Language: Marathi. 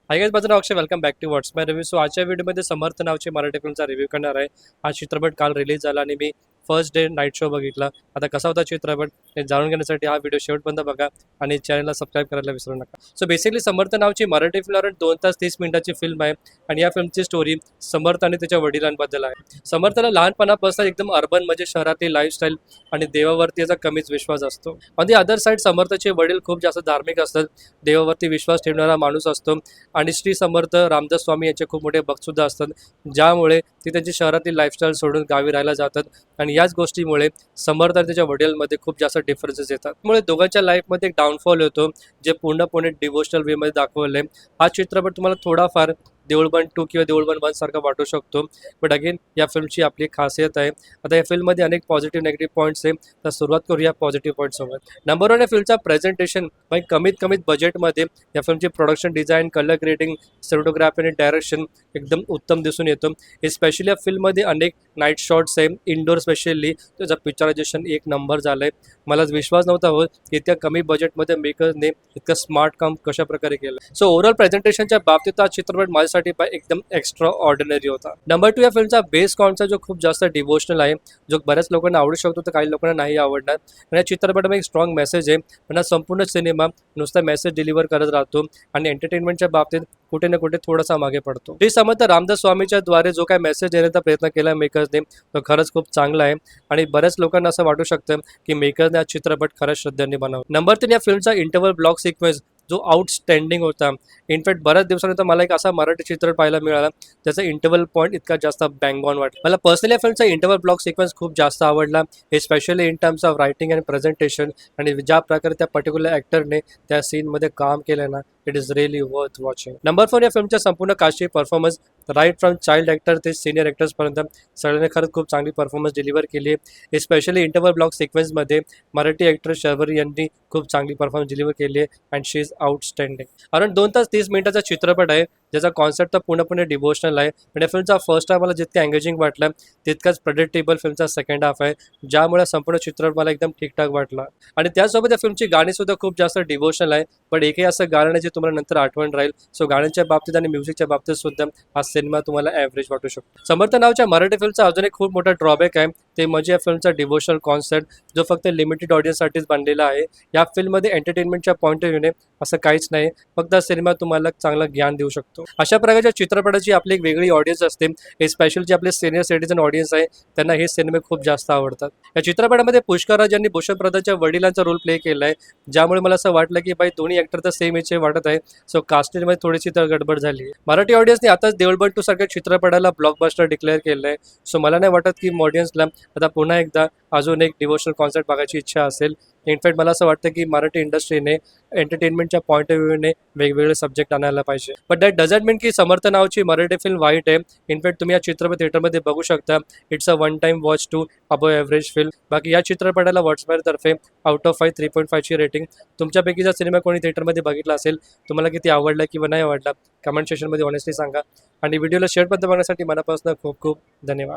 हाय गाइस, माझं नाव Akshay. Welcome back to what's my review. So आजच्या व्हिडिओमध्ये समर्थ नावाचे मराठी फिल्मचा रिव्ह्यू करणार आहे. हा चित्रपट काल रिलीज झाला आणि मी फर्स्ट डे नाईट शो बघितला. आता कसा होता चित्रपट हे जाणून घेण्यासाठी हा व्हिडिओ शेवटपर्यंत बघा आणि चॅनलला सबस्क्राईब करायला विसरू नका. सो बेसिकली समर्थ नावाची मराठी फिल्म 2 तास 30 मिनिटाची फिल्म आहे आणि या फिल्मची स्टोरी समर्थ आणि त्याच्या वडिलांबद्दल आहे. समर्थला लहानपणापासून एकदम अर्बन म्हणजे शहरातली लाईफस्टाईल आणि देवावरती याचा कमीच विश्वास असतो. ऑन दी अदर साईड समर्थचे वडील खूप जास्त धार्मिक असतात. देवावरती विश्वास ठेवणारा माणूस असतो आणि श्री समर्थ रामदास स्वामी यांचे खूप मोठे भक्तसुद्धा असतात, ज्यामुळे ते त्यांची शहरातील लाईफस्टाईल सोडून गावी राहायला जातात आणि याच गोष्टीमुळे समर्थ आणि त्याच्या वडिलांमध्ये खूप जास्त डिफरन्सेस येतात. त्यामुळे दोघांच्या लाईफमध्ये एक डाऊनफॉल होतो, जे पूर्णपणे डिवोशनल वेमध्ये दाखवलं आहे. हा चित्रपट तुम्हाला थोडाफार देऊळबंद 2 किंवा देऊळबंद 1 सारखा वाटू शकतो, बट अगेन या फिल्मची आपली खासियत आहे. आता या फिल्ममध्ये अनेक पॉझिटिव्ह नेगेटिव्ह पॉईंट्स आहे, तर सुरुवात करूया पॉझिटिव्ह पॉईंट्ससोबत. नंबर 1 या फिल्मचा प्रेझेंटेशन. कमीत कमीत बजेटमध्ये या फिल्मची production design, colour grading, cinematography आणि डायरेक्शन एकदम उत्तम दिसून येतो. स्पेशली या फिल्ममध्ये अनेक नाईट शॉट्स आहे, इनडोअर स्पेशली त्याचं पिक्चरायझेशन एक नंबर झालं आहे. मला विश्वास नव्हता होत की इतक्या कमी बजेटमध्ये मेकरने इतकं स्मार्ट काम कशा प्रकारे केलं. सो ओव्हरऑल प्रेझेंटेशनच्या बाबतीत हा चित्रपट माझ्यासाठी एकदम एक्स्ट्रा ऑर्डिनरी होता. नंबर 2 या फिल्मचा बेस कॉन्सेप्ट जो खूप जास्त डिवोशनल आहे, जो बऱ्याच लोकांना आवडू शकतो तर काही लोकांना नाही आवडणार. आणि या चित्रपटामध्ये एक स्ट्रॉंग मेसेज आहे, पण हा संपूर्ण सिनेमा नुसता मेसेज डिलिव्हर करत राहतो आणि एंटरटेनमेंटच्या बाबतीत कुठे ना कुठे थोडासा मागे पडतो. श्री समर्थ रामदास स्वामीच्या द्वारे जो काय मेसेज देण्याचा प्रयत्न केला मेकर्सने तो खरंच खूप चांगला आहे आणि बऱ्याच लोकांना असं वाटू शकतं की मेकरने हा चित्रपट खरंच श्रद्धेने बनवला. नंबर 3 या फिल्मचा इंटरव्हल ब्लॉक सिक्वेन्स जो आउटस्टँडिंग होता. इनफॅक्ट बऱ्याच दिवसानंतर मला एक असा मराठी चित्रपट पाहायला मिळाला त्याचा इंटरव्हल पॉईंट इतका जास्त बँग ऑन वाटला. मला पर्सनली या फिल्मचा इंटरव्हल ब्लॉक सिक्वेन्स खूप जास्त आवडला, specially in terms of writing and presentation आणि ज्या प्रकारे त्या पर्टिक्युलर ॲक्टरने त्या सीनमध्ये काम केलं ना, it is really worth watching. Number 4 या फिल्मच्या संपूर्ण कास्टची performance, right from child actor ते सिनियर ॲक्टर्सपर्यंत सगळ्यांनी खरंच खूप चांगली परफॉर्मन्स डिलिव्हर केली आहे. स्पेशली इंटरव्हल ब्लॉक सिक्वेन्समध्ये मराठी ॲक्टर शर्वरी यांनी खूप चांगली परफॉर्मन्स डिलिव्हर केली आहे अँड शी इज आउटस्टँडिंग. कारण 2 तास 30 मिनिटाचा चित्रपट आहे, ज्याचा कॉन्सेप्ट तर पूर्णपणे डिवोशनल आहे. पण या फिल्मचा फर्स्ट हाफ मला जितकं एंगेजिंग वाटलं तितकाच प्रेडिक्टेबल फिल्मचा सेकंड हाफ आहे, ज्यामुळे संपूर्ण चित्रपट मला एकदम ठीकठाक वाटला. आणि त्याचसोबत या फिल्मची गाणी सुद्धा खूप जास्त डिवोशनल आहे, पण एकही असं गाणं नाही जे तुम्हाला नंतर आठवण राहील. सो गाण्यांच्या बाबतीत आणि म्युझिकच्या बाबतीत सुद्धा हा सिनेमा तुम्हाला ॲव्हरेज वाटू शकतो. समर्थ नावाच्या मराठी फिल्मचा अजून एक खूप मोठा ड्रॉबॅक आहे, ते म्हणजे या फिल्मचा डिवोशनल कॉन्सेप्ट जो फक्त लिमिटेड ऑडियन्ससाठीच बनलेला आहे. या फिल्ममध्ये एंटरटेनमेंटच्या पॉईंट ऑफ व्ह्यूने असं काहीच नाही, फक्त हा सिनेमा तुम्हाला चांगलं ज्ञान देऊ शकतो. अशा प्रकारच्या चित्रपटाची आपली एक वेगळी ऑडियन्स असते, स्पेशल जे आपले सिनियर सिटीजन ऑडियन्स आहे त्यांना हे सिनेमे खूप जास्त आवडतात. या चित्रपटामध्ये पुष्कर राज यांनी भूषण प्रधानच्या वडिलांचा रोल प्ले केला आहे, ज्यामुळे मला असं वाटलं की दोन्ही ॲक्टर तर सेम एजचे वाटत आहे. सो कास्टिंगमध्ये थोडीशी तर गडबड झाली आहे. मराठी ऑडियन्सने आताच देऊळबंद 2 सारख्या चित्रपटाला ब्लॉकबस्टर डिक्लेअर केलं आहे. सो मला नाही वाटत की ऑडियन्सला आता पुन्हा एकदा अजून एक डिवोशनल कॉन्सेप्ट बघायची इच्छा असेल. इनफॅक्ट मला असं वाटतं की मराठी इंडस्ट्रीने एंटरटेनमेंटच्या पॉईंट ऑफ व्ह्यूने वेगवेगळे सब्जेक्ट आणायला पाहिजे. बट दॅट डझंट मीन की समर्थ नावाची मराठी फिल्म वाईट आहे. इनफॅक्ट तुम्ही या चित्रपट थिएटरमध्ये बघू शकता. It's a one time watch to above average film. बाकी या चित्रपटाला व्हॉट्समेअरतर्फे आउट ऑफ 5 3.5ची रेटिंग. तुमच्यापैकी जर सिनेमा कोणी थिएटरमध्ये बघितला असेल, तुम्हाला किती आवडला किंवा नाही आवडला कमेंट सेक्शनमध्ये ऑनेस्टली सांगा आणि व्हिडिओला शेअरपर्यंत बघण्यासाठी मनापासून खूप खूप धन्यवाद.